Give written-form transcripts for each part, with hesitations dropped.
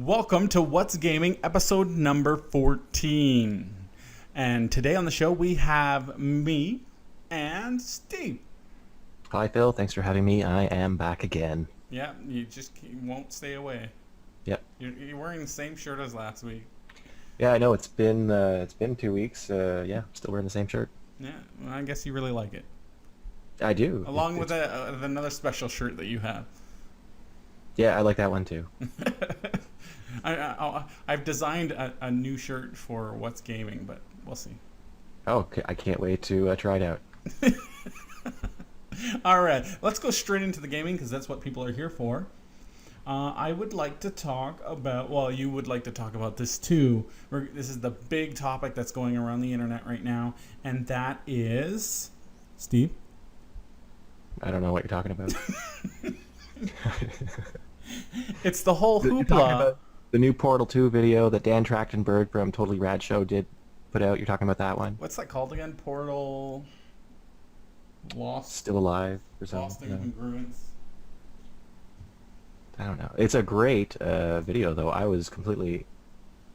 Welcome to What's Gaming, episode number 14. And today on the show we have me and Steve. Hi, Phil. Thanks for having me. I am back again. Yeah, you won't stay away. Yep. You're wearing the same shirt as last week. Yeah, I know it's been 2 weeks. Yeah, still wearing the same shirt. Yeah, well, I guess you really like it. I do. Along with another special shirt that you have. Yeah, I like that one too. I've designed a new shirt for What's Gaming, but we'll see. Oh, I can't wait to try it out. All right, let's go straight into the gaming because that's what people are here for. I would like to talk about, well, you would like to talk about this too. This is the big topic that's going around the internet right now, and that is... Steve? I don't know what you're talking about. It's the whole You're talking hoopla. about the new Portal 2 video that Dan Trachtenberg from Totally Rad Show did put out. You're talking about that one? What's that called again? Portal... Lost Still alive or Lost something? in Congruence. I don't know. It's a great video, though. I was completely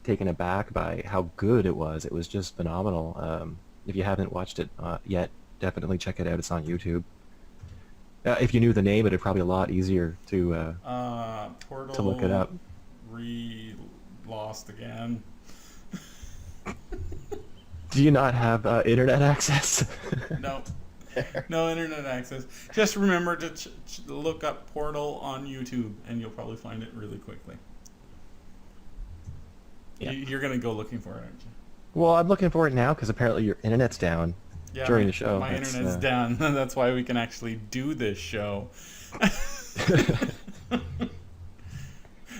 taken aback by how good it was. It was just phenomenal. If you haven't watched it yet, definitely check it out. It's on YouTube. If you knew the name, it'd probably be a lot easier to Portal to look it up. Lost again. Do you not have internet access? No. No internet access. Just remember to look up Portal on YouTube, and you'll probably find it really quickly. Yeah. You're going to go looking for it, aren't you? Well, I'm looking for it now because apparently your internet's down during the show. My That's, internet's down. That's why we can actually do this show.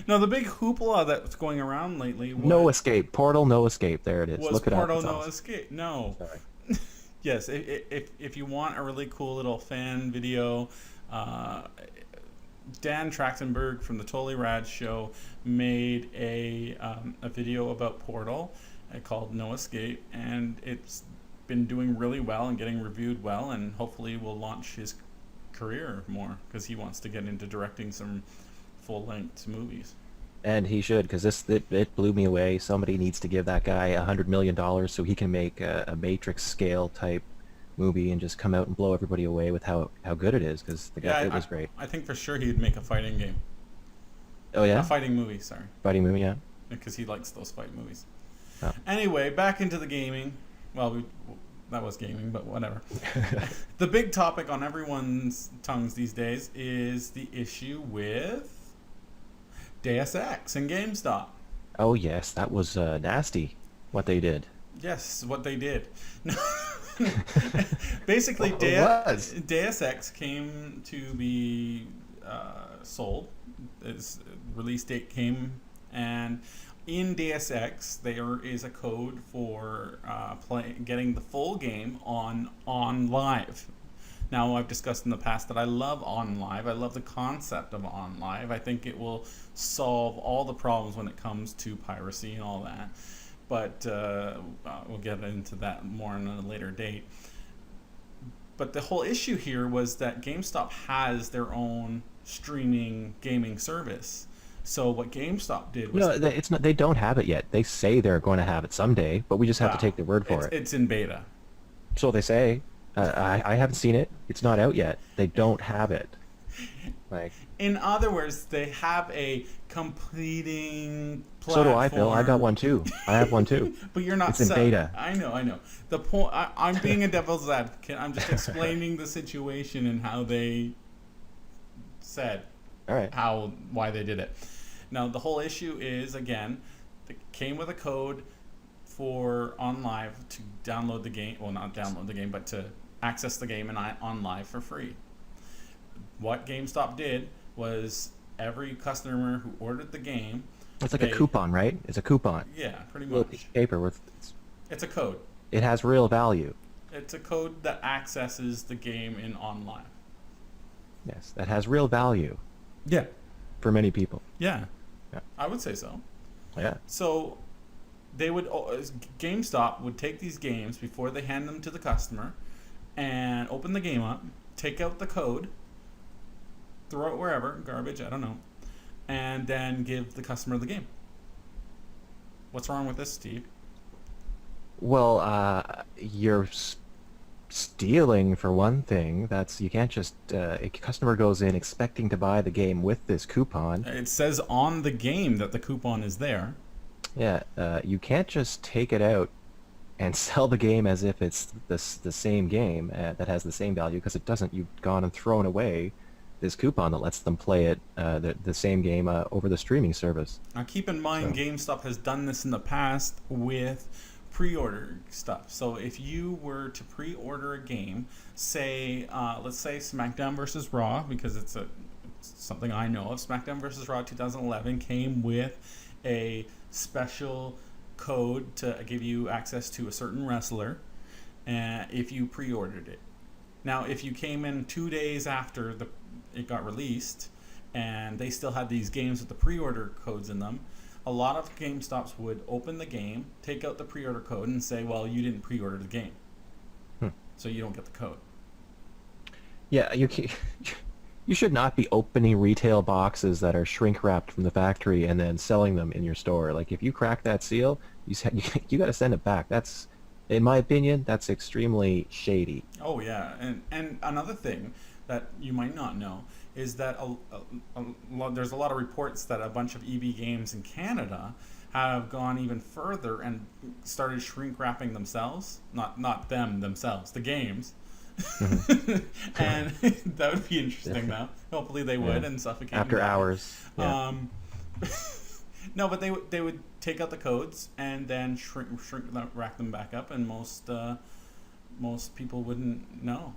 No, the big hoopla that's going around lately No Escape. Portal No Escape. There it is. was Look it up. Portal It's No awesome. Escape. No. Sorry. Yes, if you want a really cool little fan video, Dan Trachtenberg from the Totally Rad Show made a video about Portal called No Escape, and it's been doing really well and getting reviewed well, and hopefully will launch his career more because he wants to get into directing some full-length movies. And he should, because it blew me away. Somebody needs to give that guy $100 million so he can make a Matrix scale type movie and just come out and blow everybody away with how good it is. Because it was great. I think for sure he'd make a fighting game. Oh yeah, A fighting movie, sorry. fighting movie, yeah. Because he likes those fight movies. Oh. Anyway, back into the gaming. Well, that was gaming, but whatever. The big topic on everyone's tongues these days is the issue with Deus Ex and GameStop. Oh yes, that was nasty. What they did. Yes, what they did. Basically, Well, it was. Deus Ex came to be sold. Its release date came, and in Deus Ex there is a code for getting the full game on live. Now, I've discussed in the past that I love OnLive. I love the concept of OnLive. I think it will solve all the problems when it comes to piracy and all that. But we'll get into that more on a later date. But the whole issue here was that GameStop has their own streaming gaming service. So what GameStop did was... No, it's not. They don't have it yet. They say they're going to have it someday, but we just have to take their word for it. It's in beta. So they say. I haven't seen it. It's not out yet. They don't have it. Like. In other words, they have a completing So platform. do I, Phil. I got one too. I have one too. But you're not. It's in beta. I know. The point. I'm being a devil's advocate. I'm just explaining the situation and how they said All right. why they did it. Now the whole issue is, again, it came with a code for OnLive to download the game. Well, not download the game, but to access the game and OnLive for free. What GameStop did was every customer who ordered the game. It's like a coupon, right? It's a coupon. Yeah, pretty Little much. piece of paper with. It's a code. It has real value. It's a code that accesses the game in OnLive. Yes, that has real value Yeah. for many people. Yeah. Yeah. I would say so. Yeah. So they would GameStop would take these games before they hand them to the customer and open the game up, take out the code, throw it wherever, garbage, I don't know, and then give the customer the game. What's wrong with this, Steve? Well, you're stealing for one thing. That's you can't just a customer goes in expecting to buy the game with this coupon. It says on the game that the coupon is there. Yeah, you can't just take it out and sell the game as if it's the same game that has the same value because it doesn't. You've gone and thrown away this coupon that lets them play it the same game over the streaming service. Now, keep in mind, So, GameStop has done this in the past with pre-order stuff. So if you were to pre-order a game, say, let's say SmackDown versus Raw, because it's something I know of. SmackDown versus Raw 2011 came with a special code to give you access to a certain wrestler, if you pre-ordered it. Now, if you came in 2 days after it got released, and they still had these games with the pre-order codes in them, a lot of GameStops would open the game, take out the pre-order code, and say, well, you didn't pre-order the game, hmm. so you don't get the code. Yeah, you should not be opening retail boxes that are shrink wrapped from the factory and then selling them in your store. Like if you crack that seal, you got to send it back. That's, in my opinion, that's extremely shady. Oh, yeah. And another thing that you might not know is that there's a lot of reports that a bunch of EB Games in Canada have gone even further and started shrink wrapping themselves. Not them themselves, the games. And that would be interesting, though. Hopefully they would, Yeah. and suffocate After them. hours. Yeah. No, but they would take out the codes and then rack them back up, and most people wouldn't know.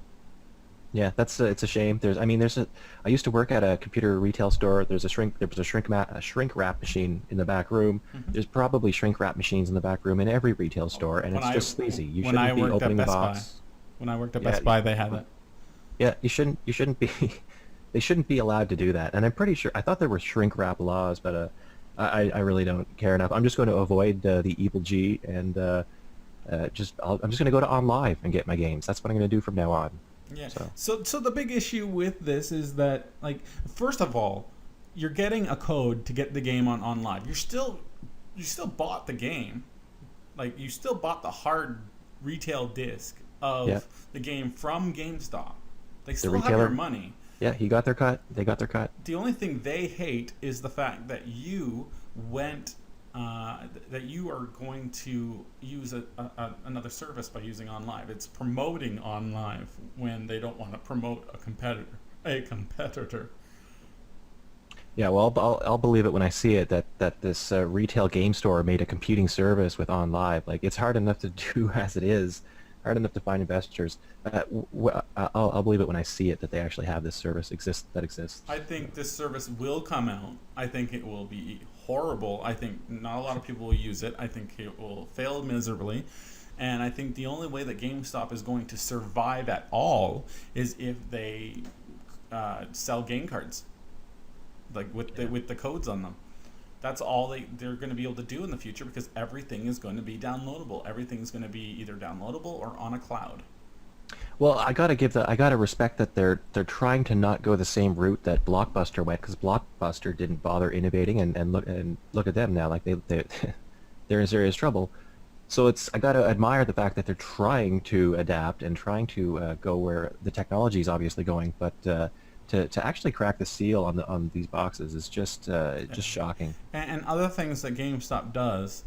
Yeah, that's it's a shame. I used to work at a computer retail store. There was a shrink wrap machine in the back room. Mhm. There's probably shrink wrap machines in the back room in every retail store, and When it's I- just sleazy. You when I shouldn't be worked at opening the Best Buy. box. When I worked at Yeah, Best Buy, they had it. Yeah, you shouldn't be they shouldn't be allowed to do that. And I'm pretty sure I thought there were shrink wrap laws, but I really don't care enough. I'm just going to avoid the evil G and I'm just going to go to OnLive and get my games. That's what I'm going to do from now on. Yeah. So- So the big issue with this is that, like, first of all, you're getting a code to get the game on live. You still bought the game, like you still bought the hard retail disc of Yeah. the game from GameStop. They still have retailer- your money. Yeah, he got their cut. They got their cut. The only thing they hate is the fact that you went. That you are going to use another service by using OnLive. It's promoting OnLive when they don't want to promote a competitor. Yeah, well, I'll believe it when I see it that this retail game store made a competing service with OnLive. Like it's hard enough to do as it is, hard enough to find investors. I'll believe it when I see it that they actually have this service that exists. I think this service will come out. I think it will be horrible. I think not a lot of people will use it. I think it will fail miserably. And I think the only way that GameStop is going to survive at all is if they sell game cards, like with the codes on them. That's all they're going to be able to do in the future because everything is going to be downloadable. Everything's going to be either downloadable or on a cloud. Well, I gotta respect that they're trying to not go the same route that Blockbuster went because Blockbuster didn't bother innovating and look at them now, like they're in serious trouble. So I gotta admire the fact that they're trying to adapt and trying to go where the technology is obviously going, but to actually crack the seal on these boxes is just shocking. And other things that GameStop does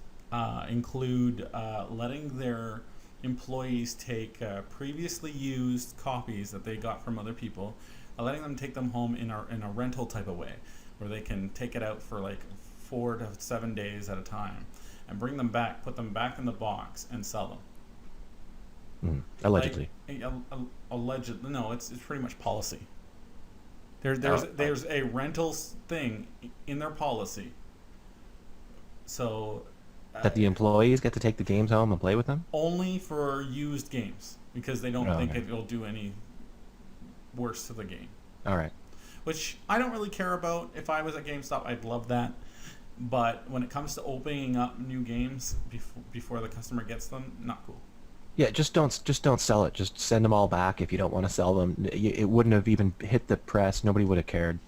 include letting their employees take previously used copies that they got from other people, letting them take them home in a rental type of way, where they can take it out for like 4 to 7 days at a time, and bring them back, put them back in the box, and sell them. Allegedly. Allegedly, no, it's pretty much policy. There's a rentals thing in their policy. So That the employees get to take the games home and play with them? only for used games because they don't Oh, think okay. it'll do any worse to the game. All right. Which I don't really care about. If I was at GameStop, I'd love that. But when it comes to opening up new games before the customer gets them, not cool. Yeah, just don't sell it. Just send them all back if you don't want to sell them. It wouldn't have even hit the press. Nobody would have cared.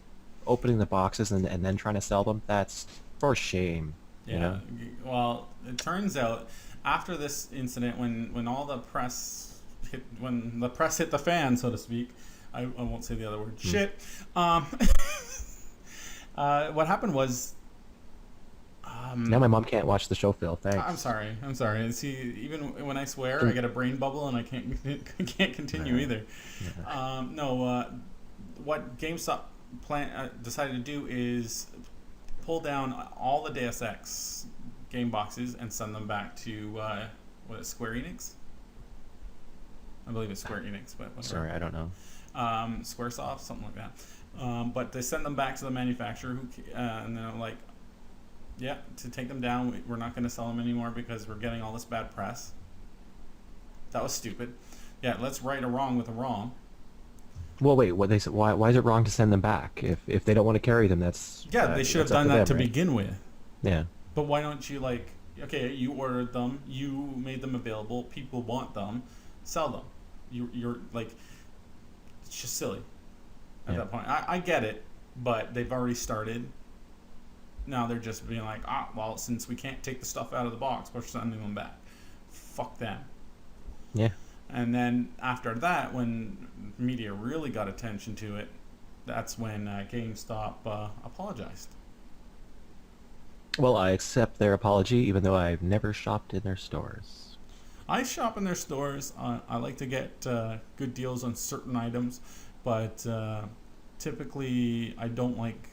Opening the boxes and then trying to sell them, that's for shame. You know? Well, it turns out after this incident, when all the press when the press hit the fan, so to speak, I won't say the other word. Shit. What happened was. Now my mom can't watch the show, Phil. Thanks. I'm sorry. See, even when I swear, I get a brain bubble and I can't continue either. Yeah. No, what GameStop decided to do is pull down all the Deus Ex game boxes and send them back to what is Square Enix? I believe it's Square Enix, but whatever. Sorry, I don't know. Squaresoft, something like that. But they send them back to the manufacturer, and they're like, "Yeah, to take them down, we're not going to sell them anymore because we're getting all this bad press." That was stupid. Yeah, let's right a wrong with a wrong. Well, wait. What they said? Why is it wrong to send them back? If they don't want to carry them, that's They should have that's up done that to them, right? begin with. Yeah. But why don't you okay, you ordered them, you made them available, people want them, sell them. You're like, it's just silly at that point. I get it, but they've already started. Now they're just being like, well, since we can't take the stuff out of the box, we're sending them back. Fuck them. Yeah. And then after that, when media really got attention to it, that's when GameStop apologized. Well, I accept their apology, even though I've never shopped in their stores. I shop in their stores. I like to get good deals on certain items, but typically I don't like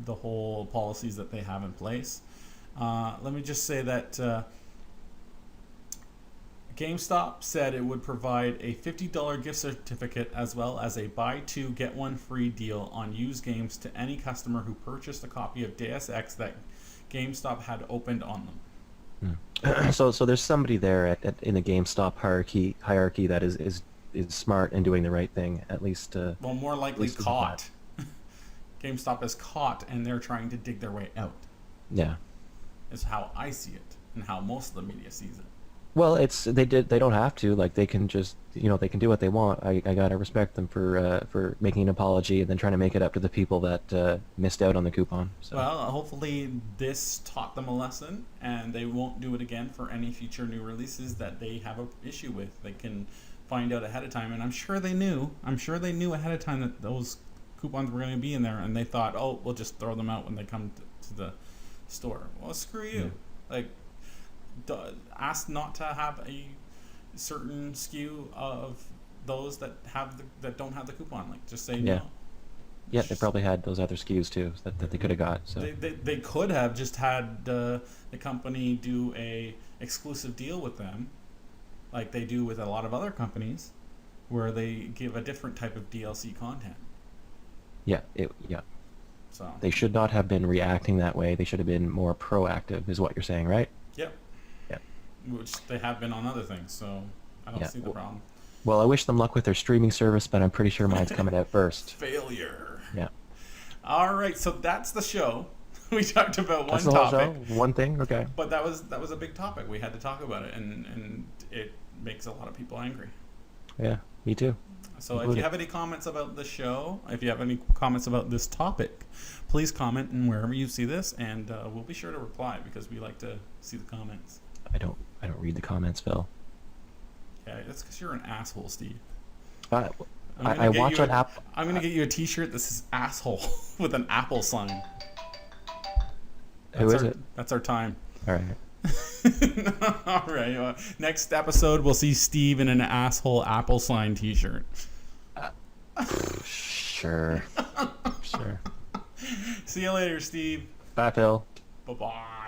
the whole policies that they have in place. Let me just say that GameStop said it would provide a $50 gift certificate as well as a buy two get one free deal on used games to any customer who purchased a copy of Deus Ex that GameStop had opened on them. So there's somebody there in the GameStop hierarchy that is smart and doing the right thing, at least. Well, more likely least caught. GameStop is caught, and they're trying to dig their way out. Yeah. Is how I see it, and how most of the media sees it. Well, they don't have to, like, they can just, they can do what they want. I gotta respect them for making an apology and then trying to make it up to the people that missed out on the coupon. So. Well, hopefully this taught them a lesson, and they won't do it again for any future new releases that they have an issue with. They can find out ahead of time, and I'm sure they knew ahead of time that those coupons were going to be in there, and they thought, oh, we'll just throw them out when they come to the store. Well, screw you. Like, ask not to have a certain SKU of those that don't have the coupon. Like, just say no. Yeah, they probably had those other SKUs too that they could have got. So they could have just had the company do a exclusive deal with them, like they do with a lot of other companies, where they give a different type of DLC content. Yeah. So they should not have been reacting that way. They should have been more proactive, is what you're saying, right? Yep. Yeah. Which they have been on other things, so I don't see the problem. Well, I wish them luck with their streaming service, but I'm pretty sure mine's coming out first. Failure. Yeah. All right, so that's the show. We talked about one That's the whole topic. show? One thing? Okay. But that was a big topic. We had to talk about it, and it makes a lot of people angry. Yeah, me too. So if you have any comments about the show, if you have any comments about this topic, please comment in wherever you see this, and we'll be sure to reply because we like to see the comments. I don't read the comments, Phil. Yeah, that's because you're an asshole, Steve. I watch on Apple. I'm gonna get you a T-shirt that says "asshole" with an apple sign. Who is it? That's our time. All right. All right. Next episode, we'll see Steve in an asshole apple sign T-shirt. Sure. Sure. See you later, Steve. Bye, Phil. Bye-bye.